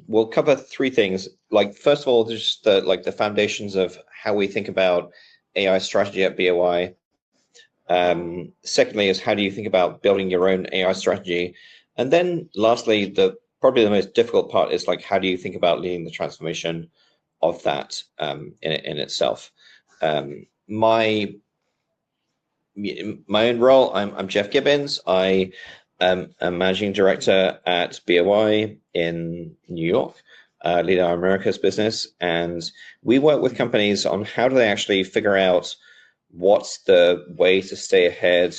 we'll cover three things. Like, first of all, just the foundations of how we think about AI strategy at BOI. Secondly is how do you think about building your own AI strategy? And then lastly, probably the most difficult part is like, how do you think about leading the transformation of that in itself? My own role, I'm Jeff Gibbons. I am a managing director at BOI in New York, lead our Americas business, and we work with companies on how do they actually figure out what's the way to stay ahead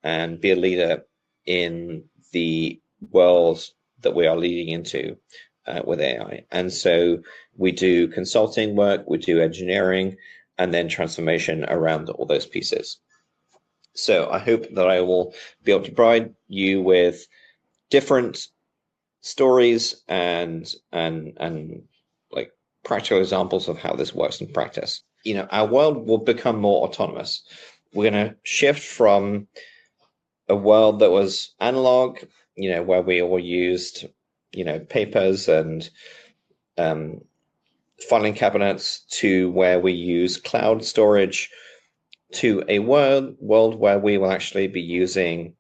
and be a leader in the world that we are leading into with AI. And so we do consulting work, we do engineering, and then transformation around all those pieces. So I hope that I will be able to provide you with different stories and like practical examples of how this works in practice. Our world will become more autonomous. We're going to shift from a world that was analog, where we all used, papers and filing cabinets, to where we use cloud storage, to a world where we will actually be using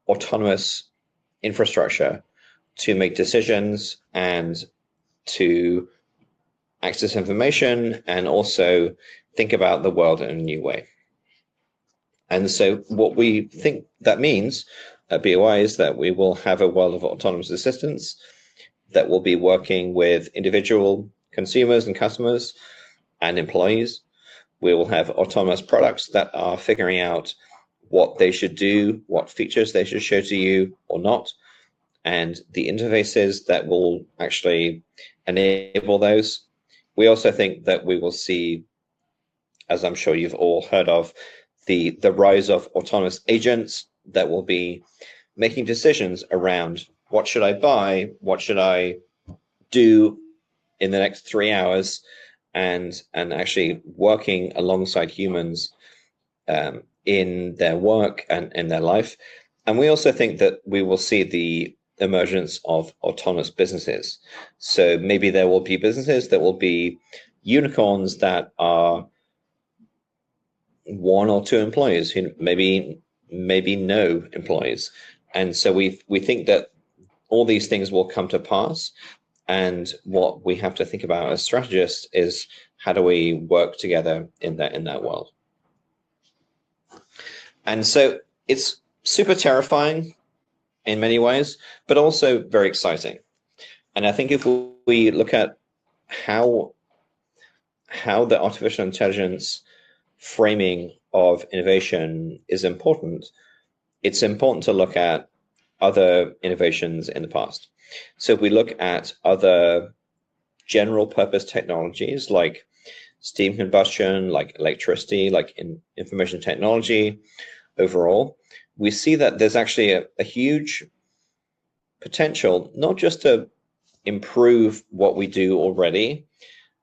autonomous infrastructure to make decisions and to access information and also think about the world in a new way. And so what we think that means at BOI is that we will have a world of autonomous assistants that will be working with individual consumers and customers and employees. We will have autonomous products that are figuring out what they should do, what features they should show to you or not, and the interfaces that will actually enable those. We also think that we will see, as I'm sure you've all heard of, the rise of autonomous agents that will be making decisions around what should I buy, what should I do in the next 3 hours, and actually working alongside humans in their work and in their life. And we also think that we will see the emergence of autonomous businesses. So maybe there will be businesses that will be unicorns that are 1 or 2 employees, maybe no employees. And so we think that all these things will come to pass. And what we have to think about as strategists is how do we work together in that world. And so it's super terrifying in many ways, but also very exciting. And I think if we look at how the artificial intelligence framing of innovation is important, it's important to look at other innovations in the past. So if we look at other general purpose technologies like steam combustion, like electricity, like information technology overall, we see that there's actually a huge potential, not just to improve what we do already,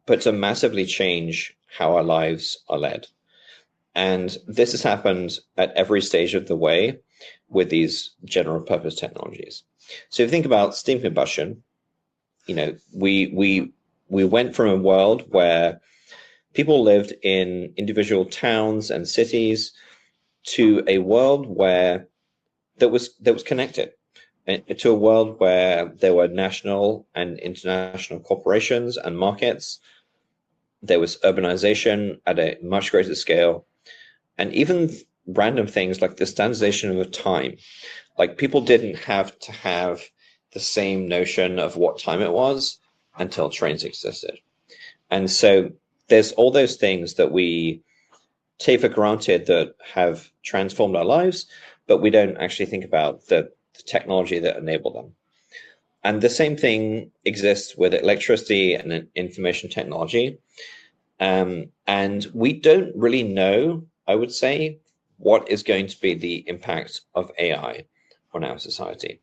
but to massively change how our lives are led. And this has happened at every stage of the way with these general purpose technologies. So if you think about steam combustion, we went from a world where people lived in individual towns and cities to a world where that was connected, to a world where there were national and international corporations and markets. There was urbanization at a much greater scale, and even random things like the standardization of time. Like, people didn't have to have the same notion of what time it was until trains existed. And so there's all those things that we take for granted that have transformed our lives, but we don't actually think about the technology that enabled them. And the same thing exists with electricity and information technology. And we don't really know, I would say, what is going to be the impact of AI on our society.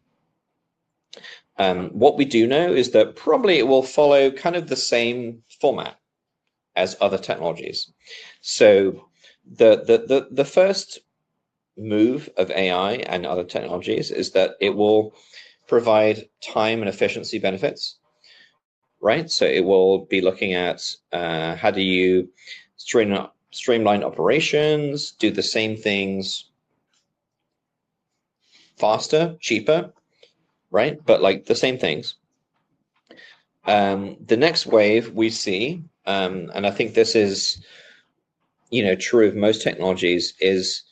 What we do know is that probably it will follow kind of the same format as other technologies. So the first move of AI and other technologies is that it will provide time and efficiency benefits. right? So it will be looking at how do you streamline operations, do the same things faster, cheaper, right? But like the same things. The next wave we see, and I think this is, true of most technologies, is,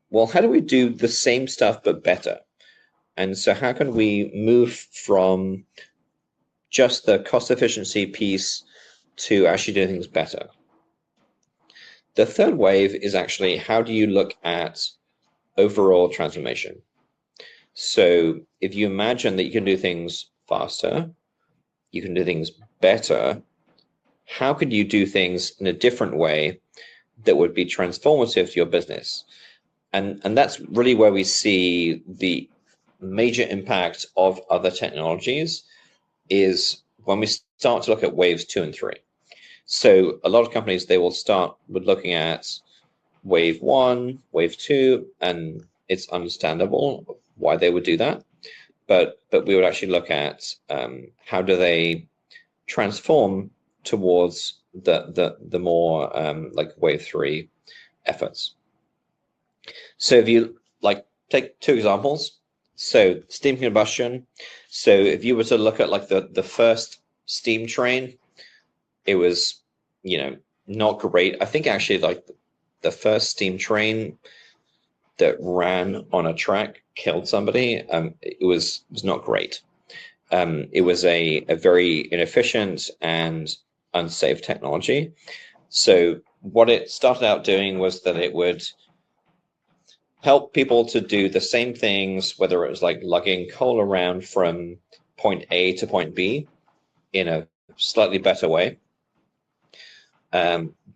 well, how do we do the same stuff but better? And so how can we move from just the cost efficiency piece to actually doing things better? The third wave is actually, how do you look at overall transformation? So if you imagine that you can do things faster, you can do things better, how could you do things in a different way that would be transformative to your business? And that's really where we see the major impact of other technologies, is when we start to look at waves 2 and 3. So a lot of companies, they will start with looking at wave 1, wave 2, and it's understandable why they would do that. But we would actually look at how do they transform towards the more like wave 3 efforts. So if you like take two examples, so steam combustion. So if you were to look at like the first steam train, it was, not great. I think actually like the first steam train that ran on a track killed somebody. It was not great. It was a very inefficient and unsafe technology. So what it started out doing was that it would help people to do the same things, whether it was like lugging coal around from point A to point B in a slightly better way.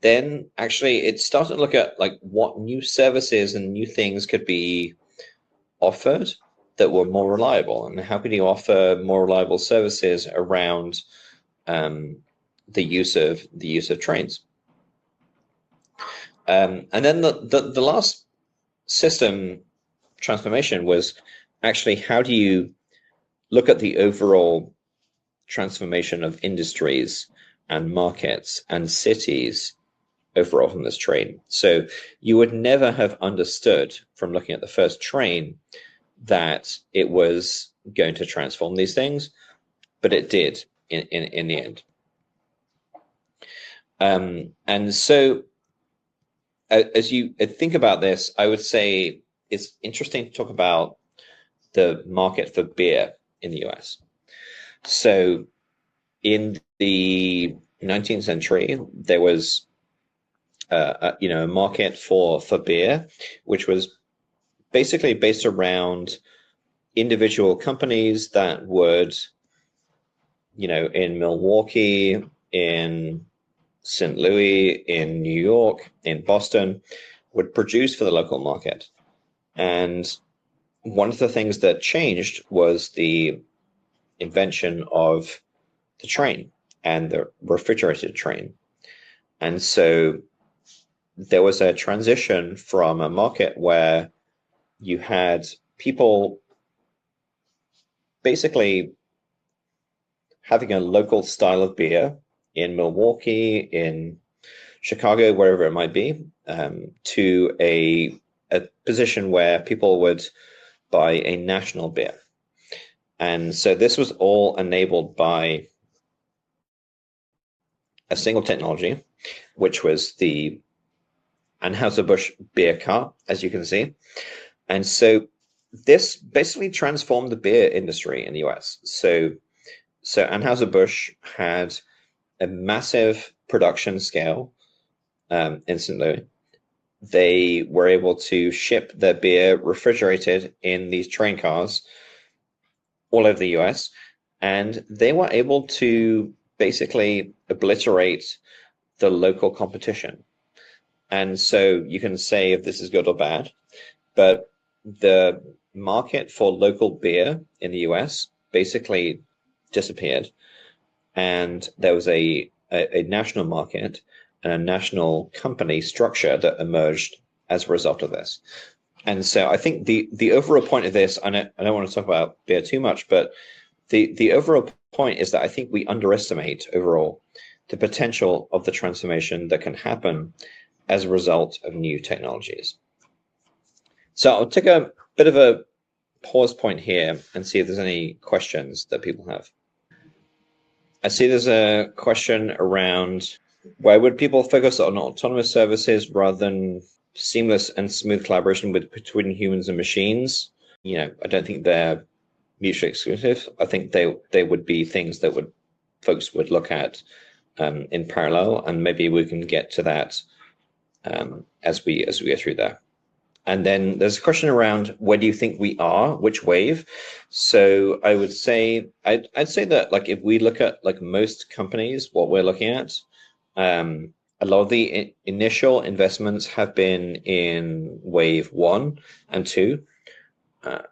Then actually it started to look at like what new services and new things could be offered that were more reliable, and how can you offer more reliable services around the use of trains. And then the last system transformation was actually, how do you look at the overall transformation of industries and markets and cities overall from this train? So you would never have understood from looking at the first train that it was going to transform these things, but it did in the end. And so as you think about this, I would say it's interesting to talk about the market for beer in the US. So in the 19th century, there was a market for beer, which was basically based around individual companies that would, in Milwaukee, in St. Louis, in New York, in Boston, would produce for the local market. And one of the things that changed was the invention of the train and the refrigerated train. And so there was a transition from a market where you had people basically having a local style of beer in Milwaukee, in Chicago, wherever it might be, to a position where people would buy a national beer. And so this was all enabled by a single technology, which was the Anheuser-Busch beer cart, as you can see. And so this basically transformed the beer industry in the US. So Anheuser-Busch had a massive production scale in St. Louis. They were able to ship their beer refrigerated in these train cars all over the US, and they were able to basically obliterate the local competition. And so you can say if this is good or bad, but the market for local beer in the US basically disappeared, and there was a national market and a national company structure that emerged as a result of this. And so I think the overall point of this, I don't want to talk about beer too much, but the overall point is that I think we underestimate overall the potential of the transformation that can happen as a result of new technologies. So I'll take a bit of a pause point here and see if there's any questions that people have. I see there's a question around why would people focus on autonomous services rather than seamless and smooth collaboration between humans and machines? I don't think they're mutually exclusive. I think they would be things that folks would look at in parallel, and maybe we can get to that as we go through there. And then there's a question around where do you think we are, which wave? So I would say I'd say that if we look at most companies, what we're looking at, a lot of the initial investments have been in wave 1 and 2,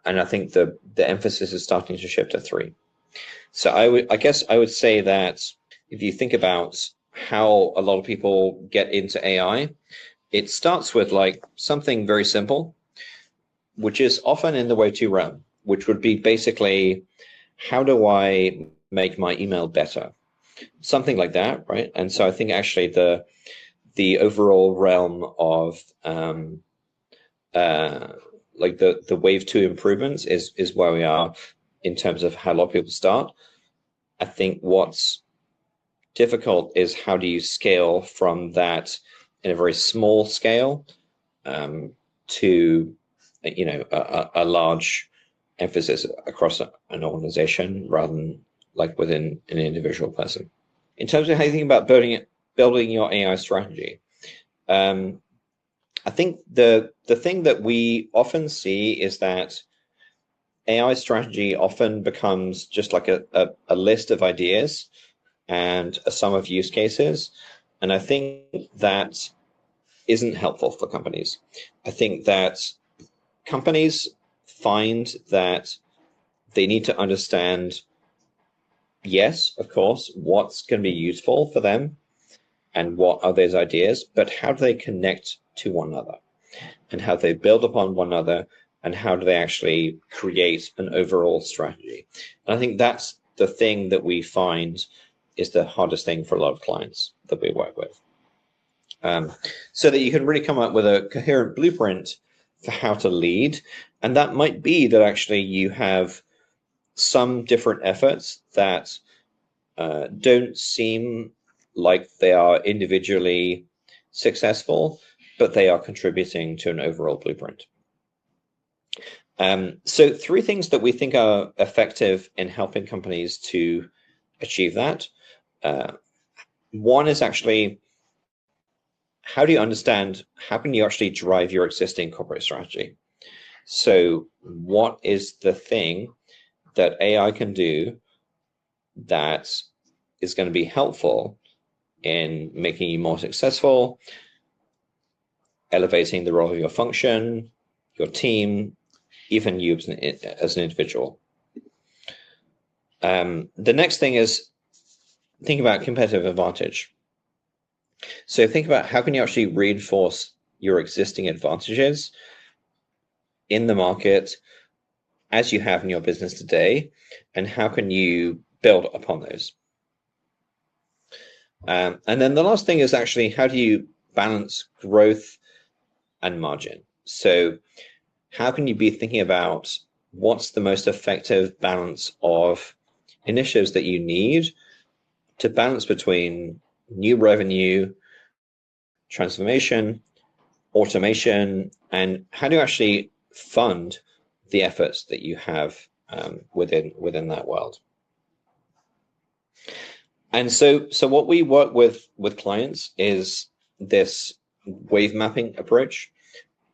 and I think the emphasis is starting to shift to 3. So I guess I would say that if you think about how a lot of people get into AI, it starts with something very simple, which is often in the wave 2 realm, which would be basically, how do I make my email better? Something like that, right? And so I think actually the overall realm of the wave 2 improvements is where we are in terms of how a lot of people start. I think what's difficult is how do you scale from that in a very small scale to a large emphasis across an organization rather than within an individual person. In terms of how you think about building your AI strategy, I think the thing that we often see is that AI strategy often becomes just a list of ideas and a sum of use cases. And I think that isn't helpful for companies. I think that companies find that they need to understand, yes, of course, what's going to be useful for them and what are those ideas, but how do they connect to one another and how they build upon one another and how do they actually create an overall strategy? And I think that's the thing that we find is the hardest thing for a lot of clients that we work with. So that you can really come up with a coherent blueprint for how to lead. And that might be that actually you have some different efforts that don't seem like they are individually successful, but they are contributing to an overall blueprint. So 3 things that we think are effective in helping companies to achieve that. One is actually, how do you understand, how can you actually drive your existing corporate strategy? So what is the thing that AI can do that is going to be helpful in making you more successful, elevating the role of your function, your team, even you as an individual? The next thing is think about competitive advantage. So think about how can you actually reinforce your existing advantages in the market as you have in your business today, and how can you build upon those? And then the last thing is actually, how do you balance growth and margin? So how can you be thinking about what's the most effective balance of initiatives that you need to balance between new revenue, transformation, automation, and how do you actually fund the efforts that you have within that world? And so what we work with clients is this wave mapping approach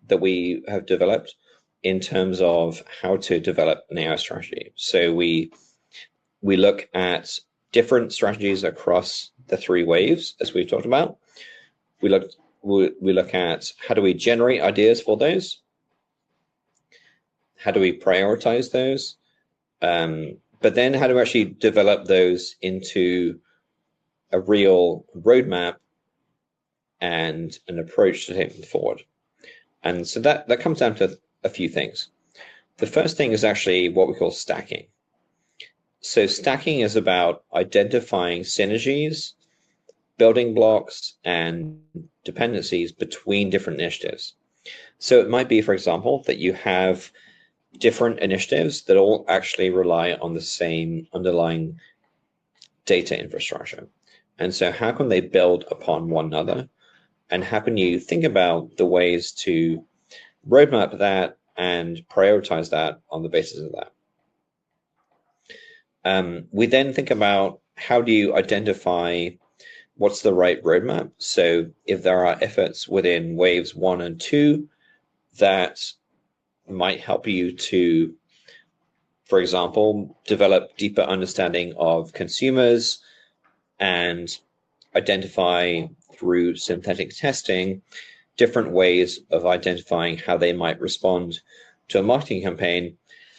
that we have developed in terms of how to develop an AI strategy. So we look at different strategies across the 3 waves, as we've talked about. We look at how do we generate ideas for those? How do we prioritize those? But then how do we actually develop those into a real roadmap and an approach to take them forward? And so that comes down to a few things. The first thing is actually what we call stacking. So stacking is about identifying synergies, building blocks, and dependencies between different initiatives. So it might be, for example, that you have different initiatives that all actually rely on the same underlying data infrastructure. And so how can they build upon one another? And how can you think about the ways to roadmap that and prioritize that on the basis of that? We then think about how do you identify what's the right roadmap? So if there are efforts within waves 1 and 2 that might help you to, for example, develop deeper understanding of consumers and identify through synthetic testing different ways of identifying how they might respond to a marketing campaign.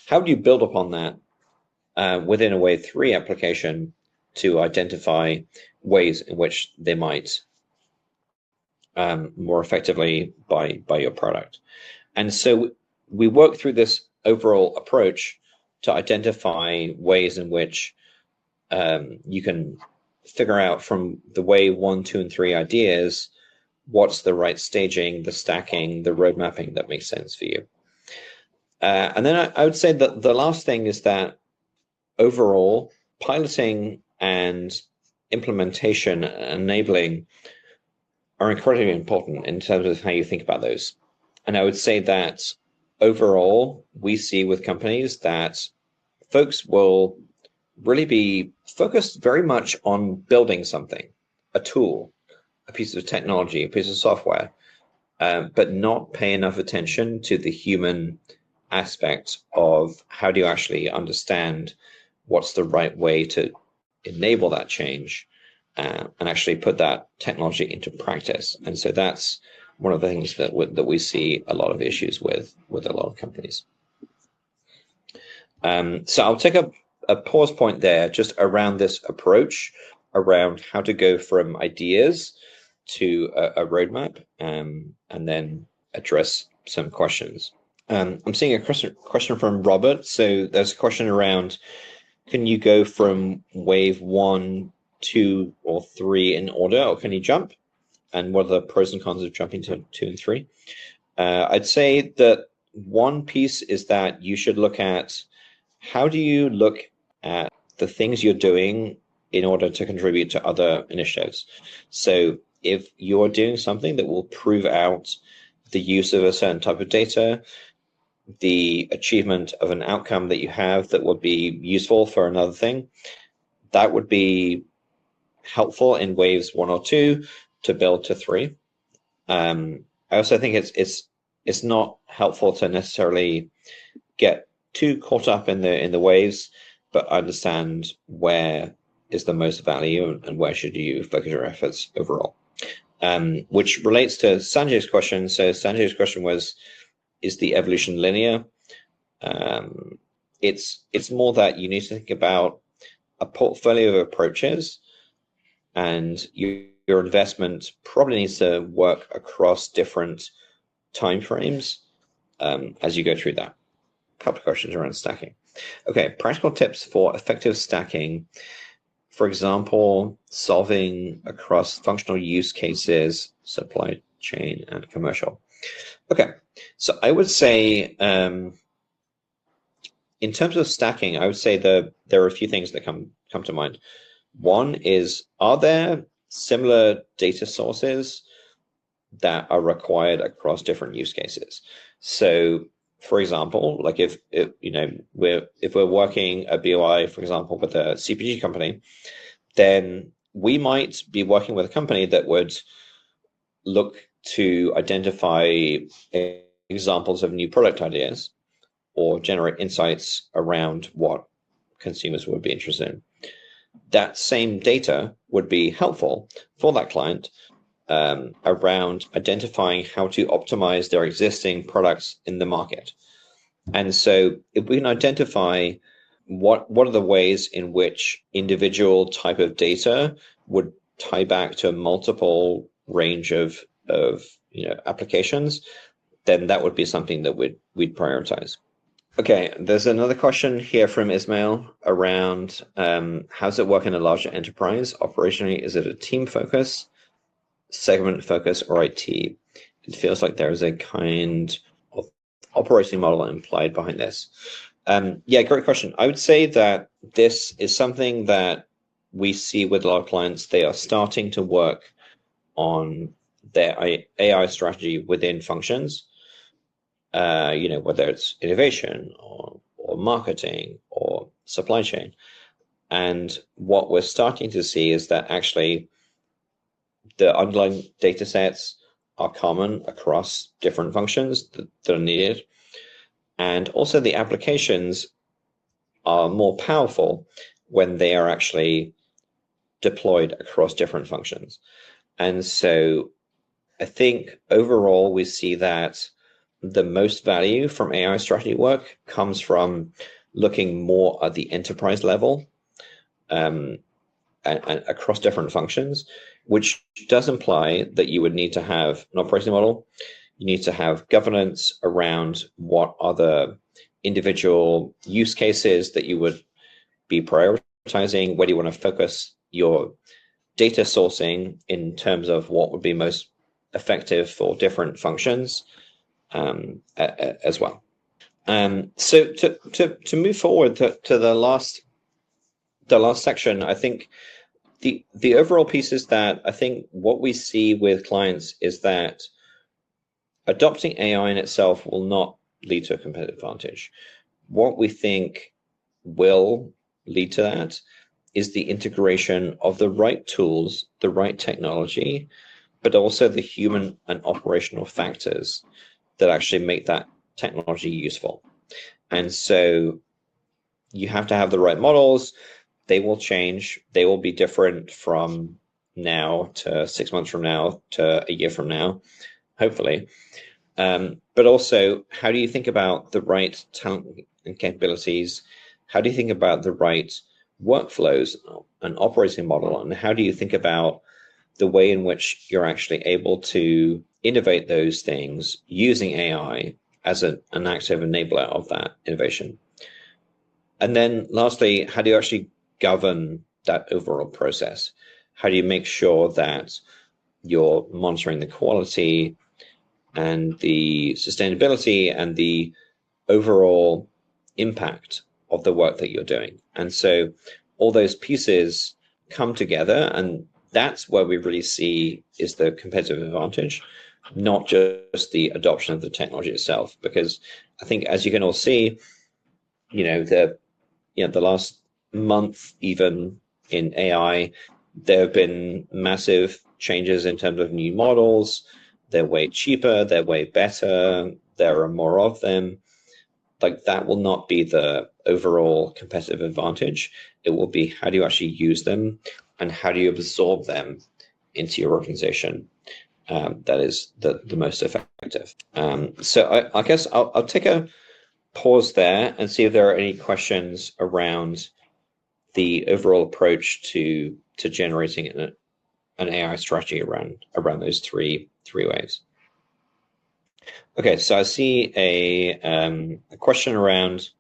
How do you build upon that within a wave 3 application to identify ways in which they might more effectively buy your product? And so we work through this overall approach to identify ways in which you can figure out from the wave 1, 2, and 3 ideas what's the right staging, the stacking, the road mapping that makes sense for you. And then I would say that the last thing is that overall, piloting and implementation and enabling are incredibly important in terms of how you think about those. And I would say that overall, we see with companies that folks will really be focused very much on building something, a tool, a piece of technology, a piece of software, but not pay enough attention to the human aspect of how do you actually understand what's the right way to enable that change and actually put that technology into practice. And so that's one of the things that we see a lot of issues with a lot of companies. So I'll take a pause point there just around this approach, around how to go from ideas to a roadmap, and then address some questions. I'm seeing a question from Robert. So there's a question around, can you go from wave 1, 2, or 3 in order, or can you jump? And what are the pros and cons of jumping to 2 and 3? I'd say that one piece is that you should look at how do you look at the things you're doing in order to contribute to other initiatives. So if you're doing something that will prove out the use of a certain type of data, the achievement of an outcome that you have that would be useful for another thing, that would be helpful in waves 1 or 2 to build to 3. I also think it's not helpful to necessarily get too caught up in the waves, but understand where is the most value and where should you focus your efforts overall. Which relates to Sanjay's question. So Sanjay's question was, is the evolution linear? It's more that you need to think about a portfolio of approaches, and your investment probably needs to work across different timeframes as you go through that. A couple of questions around stacking. Okay, practical tips for effective stacking. For example, solving across functional use cases, supply chain, and commercial. Okay, so I would say, in terms of stacking, I would say that there are a few things that come to mind. One is, are there similar data sources that are required across different use cases? So, for example, like if we're working a BOI, for example, with a CPG company, then we might be working with a company that would look to identify examples of new product ideas or generate insights around what consumers would be interested in. That same data would be helpful for that client around identifying how to optimize their existing products in the market. And so if we can identify what are the ways in which individual type of data would tie back to multiple range of applications, then that would be something that we'd prioritize. Okay, there's another question here from Ismail around how does it work in a larger enterprise? Operationally, is it a team focus, segment focus, or IT? It feels like there is a kind of operating model implied behind this. Yeah, great question. I would say that this is something that we see with a lot of clients. They are starting to work on their AI strategy within functions, whether it's innovation or marketing or supply chain. And what we're starting to see is that actually the underlying data sets are common across different functions that are needed. And also the applications are more powerful when they are actually deployed across different functions. And so I think overall we see that the most value from AI strategy work comes from looking more at the enterprise level and across different functions, which does imply that you would need to have an operating model. You need to have governance around what are the individual use cases that you would be prioritizing, where do you want to focus your data sourcing in terms of what would be most effective for different functions as well. So to move forward to the last section, I think the overall piece is that I think what we see with clients is that adopting AI in itself will not lead to a competitive advantage. What we think will lead to that is the integration of the right tools, the right technology, but also the human and operational factors that actually make that technology useful. And so you have to have the right models. They will change. They will be different from now to 6 months from now to a year from now, hopefully. But also, how do you think about the right talent and capabilities? How do you think about the right workflows and operating model? And how do you think about the way in which you're actually able to innovate those things using AI as an active enabler of that innovation? And then lastly, how do you actually govern that overall process? How do you make sure that you're monitoring the quality and the sustainability and the overall impact of the work that you're doing? And so all those pieces come together, and that's where we really see is the competitive advantage, not just the adoption of the technology itself. Because I think, as you can all see, the last month, even in AI, there have been massive changes in terms of new models. They're way cheaper, they're way better, there are more of them. Like, that will not be the overall competitive advantage. It will be how do you actually use them and how do you absorb them into your organization. That is the most effective. So I guess I'll take a pause there and see if there are any questions around the overall approach to generating an AI strategy around those three ways. Okay, so I see a question around,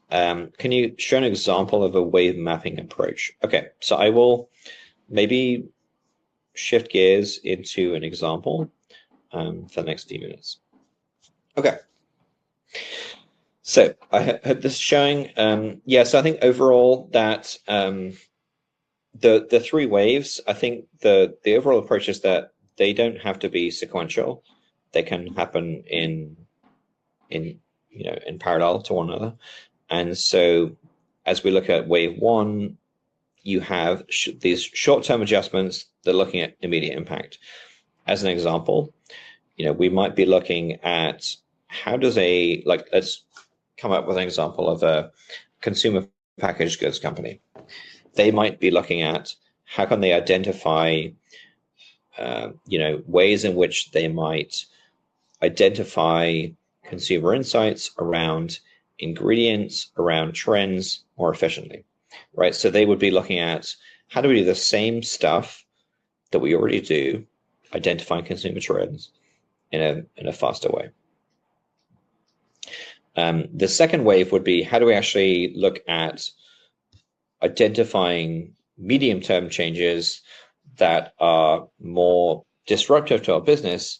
can you show an example of a wave mapping approach? Okay, so I will maybe shift gears into an example for the next few minutes. Okay. So I hope this is showing. So I think overall that the three waves, I think the overall approach is that they don't have to be sequential. They can happen in parallel to one another. And so as we look at wave one, you have these short-term adjustments that are looking at immediate impact. As an example, we might be looking at how does let's come up with an example of a consumer packaged goods company. They might be looking at how can they identify ways in which they might identify consumer insights around ingredients, around trends more efficiently, right? So they would be looking at how do we do the same stuff that we already do, identifying consumer trends in a faster way. The second wave would be, how do we actually look at identifying medium-term changes that are more disruptive to our business,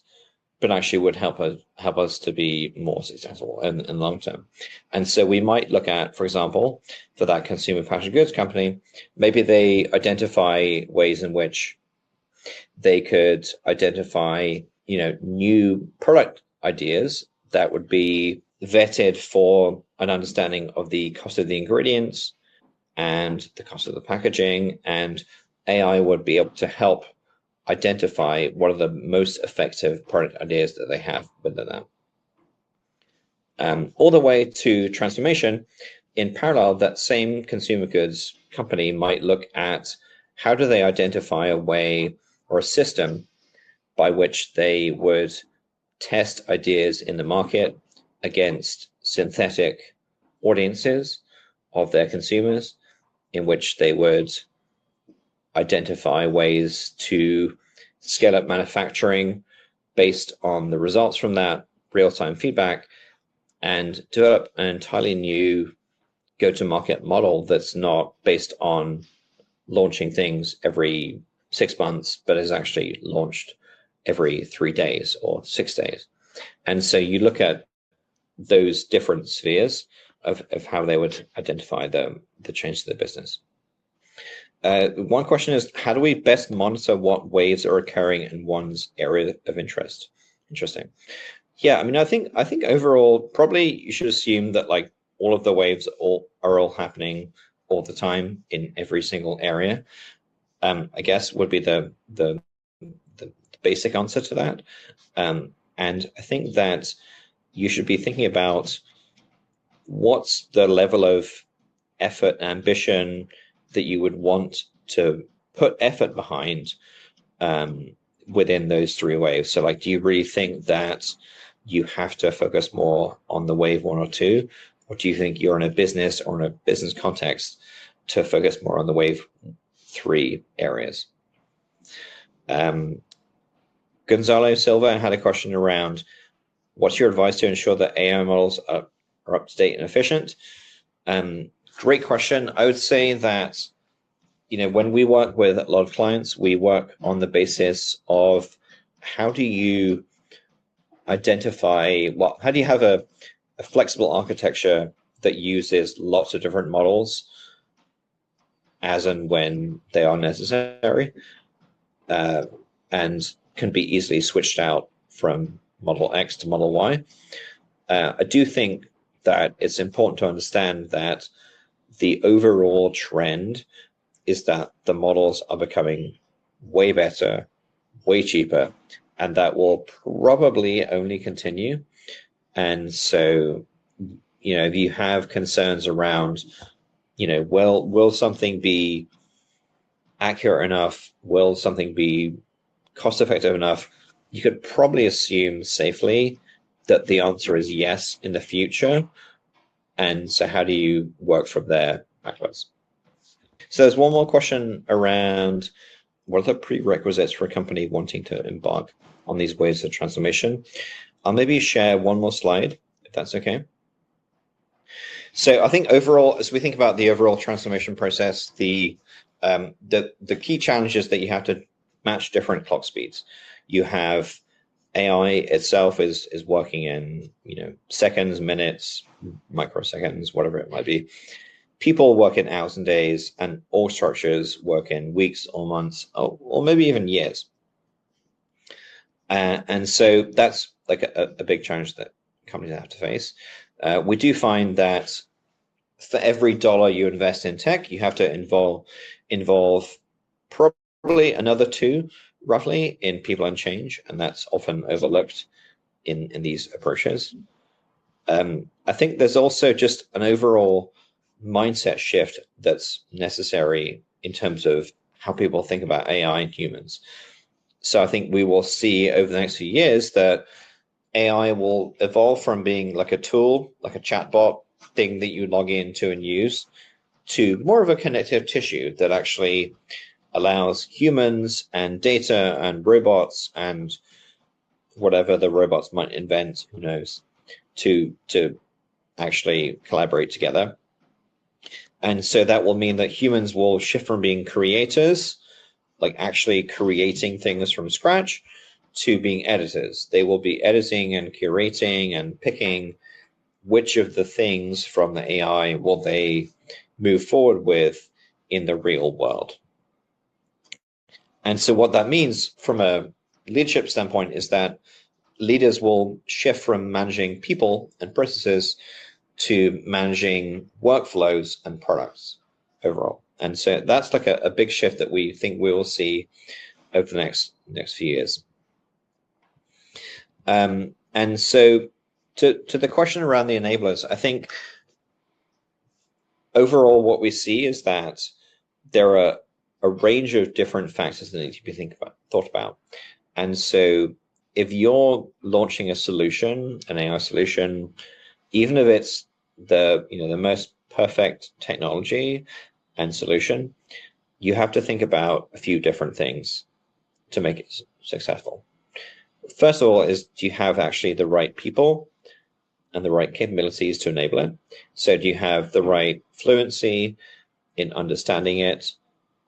but actually would help us to be more successful in long term. And so we might look at, for example, for that consumer packaged goods company, maybe they identify ways in which they could identify, new product ideas that would be vetted for an understanding of the cost of the ingredients and the cost of the packaging, and AI would be able to help identify what are the most effective product ideas that they have within that. All the way to transformation, in parallel, that same consumer goods company might look at how do they identify a way or a system by which they would test ideas in the market against synthetic audiences of their consumers, in which they would identify ways to scale up manufacturing based on the results from that real-time feedback, and develop an entirely new go-to-market model that's not based on launching things every 6 months, but is actually launched every 3 days or 6 days. And so you look at those different spheres of how they would identify the change to the business. One question is, how do we best monitor what waves are occurring in one's area of interest? Interesting. Yeah, I mean, I think overall, probably you should assume that like all of the waves are all happening all the time in every single area. I guess would be the basic answer to that. And I think that you should be thinking about what's the level of effort and ambition that you would want to put effort behind within those three waves. So like, do you really think that you have to focus more on the wave 1 or 2? Or do you think you're in a business or in a business context to focus more on the wave 3 areas? Gonzalo Silva had a question around, what's your advice to ensure that AI models are up to date and efficient? Great question. I would say that, when we work with a lot of clients, we work on the basis of how do you identify, how do you have a flexible architecture that uses lots of different models as and when they are necessary, and can be easily switched out from model X to model Y. I do think that it's important to understand that the overall trend is that the models are becoming way better, way cheaper, and that will probably only continue. And so, if you have concerns around, will something be accurate enough? Will something be cost effective enough? You could probably assume safely that the answer is yes in the future. And so how do you work from there backwards? So there's one more question around, what are the prerequisites for a company wanting to embark on these waves of transformation? I'll maybe share one more slide, if that's okay. So I think overall, as we think about the overall transformation process, the key challenge is that you have to match different clock speeds. You have AI itself is working in seconds, minutes, microseconds, whatever it might be. People work in hours and days, and org structures work in weeks or months, or maybe even years. And so that's like a big challenge that companies have to face. We do find that for every dollar you invest in tech, you have to involve probably another 2, roughly, in people and change, and that's often overlooked in these approaches. I think there's also just an overall mindset shift that's necessary in terms of how people think about AI and humans. So I think we will see over the next few years that AI will evolve from being like a tool, like a chatbot thing that you log into and use, to more of a connective tissue that actually allows humans and data and robots and whatever the robots might invent, who knows, to actually collaborate together. And so that will mean that humans will shift from being creators, like actually creating things from scratch, to being editors. They will be editing and curating and picking which of the things from the AI will they move forward with in the real world. And so what that means from a leadership standpoint is that leaders will shift from managing people and processes to managing workflows and products overall. And so that's like a big shift that we think we will see over the next few years. And so to the question around the enablers, I think overall what we see is that there are a range of different factors that need to be thought about. And so if you're launching a solution, an AI solution, even if it's the most perfect technology and solution, you have to think about a few different things to make it successful. First of all is, do you have actually the right people and the right capabilities to enable it? So do you have the right fluency in understanding it?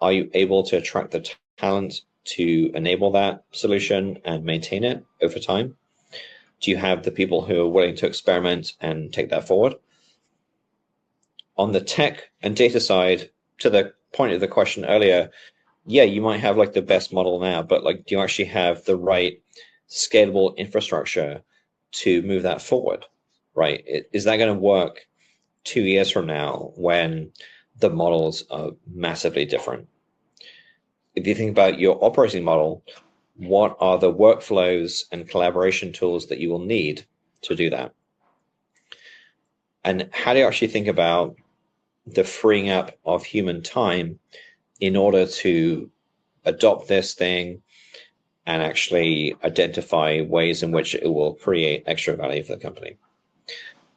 Are you able to attract the talent to enable that solution and maintain it over time? Do you have the people who are willing to experiment and take that forward? On the tech and data side, to the point of the question earlier, yeah, you might have like the best model now, but like, do you actually have the right scalable infrastructure to move that forward, right? Is that going to work 2 years from now when the models are massively different? If you think about your operating model, what are the workflows and collaboration tools that you will need to do that? And how do you actually think about the freeing up of human time in order to adopt this thing and actually identify ways in which it will create extra value for the company?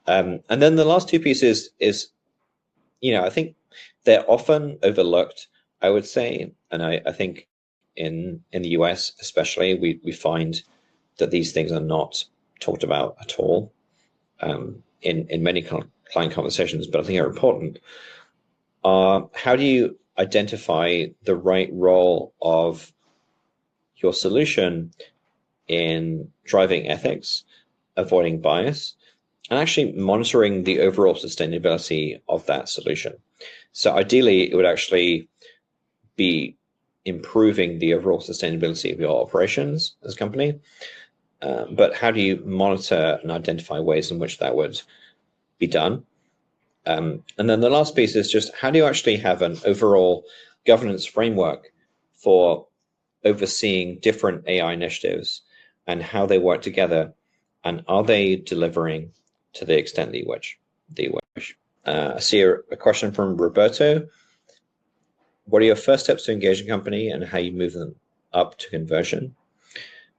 And then the last two pieces is, I think they're often overlooked, I would say. And I think in the US especially, we find that these things are not talked about at all in many client conversations, but I think are important. How do you identify the right role of your solution in driving ethics, avoiding bias, and actually monitoring the overall sustainability of that solution? So ideally, it would actually be improving the overall sustainability of your operations as a company. But how do you monitor and identify ways in which that would be done? And then the last piece is just, how do you actually have an overall governance framework for overseeing different AI initiatives and how they work together, and are they delivering to the extent that you wish? I see a question from Roberto. What are your first steps to engage a company and how you move them up to conversion?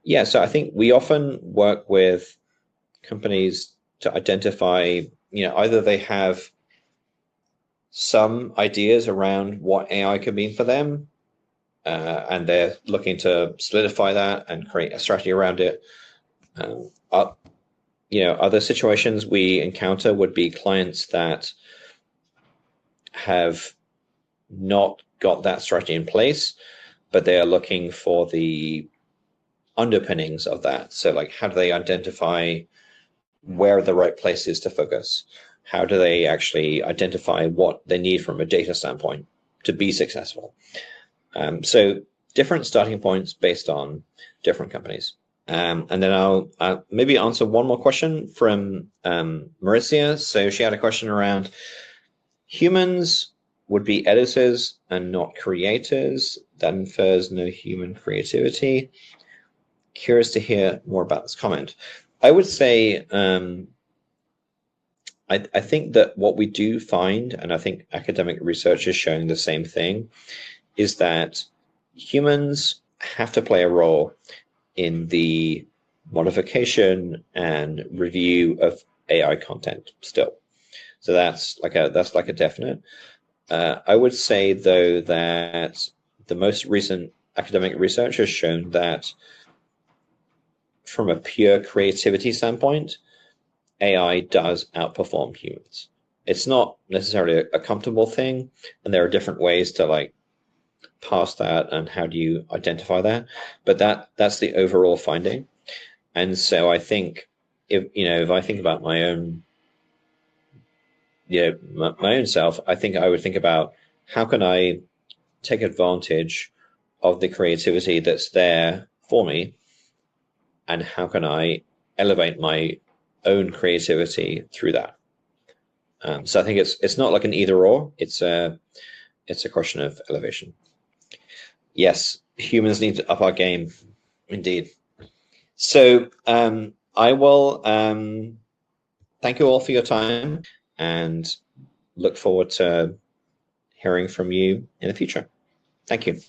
Yeah, so I think we often work with companies to identify, either they have some ideas around what AI could mean for them, and they're looking to solidify that and create a strategy around it. Other situations we encounter would be clients that have not got that strategy in place, but they are looking for the underpinnings of that. So like, how do they identify where the right place is to focus? How do they actually identify what they need from a data standpoint to be successful? So different starting points based on different companies. And then I'll maybe answer one more question from Mauricia. So she had a question around humans would be editors and not creators. That infers no human creativity. Curious to hear more about this comment. I would say I think that what we do find, and I think academic research is showing the same thing, is that humans have to play a role in the modification and review of AI content still. So that's like a definite. I would say though that the most recent academic research has shown that from a pure creativity standpoint, AI does outperform humans. It's not necessarily a comfortable thing, and there are different ways to like pass that and how do you identify that, but that's the overall finding. And so I think if I think about my own my own self, I think I would think about how can I take advantage of the creativity that's there for me, and how can I elevate my own creativity through that. So I think it's not like an either or. It's a question of elevation. Yes, humans need to up our game, indeed. So I will thank you all for your time and look forward to hearing from you in the future. Thank you.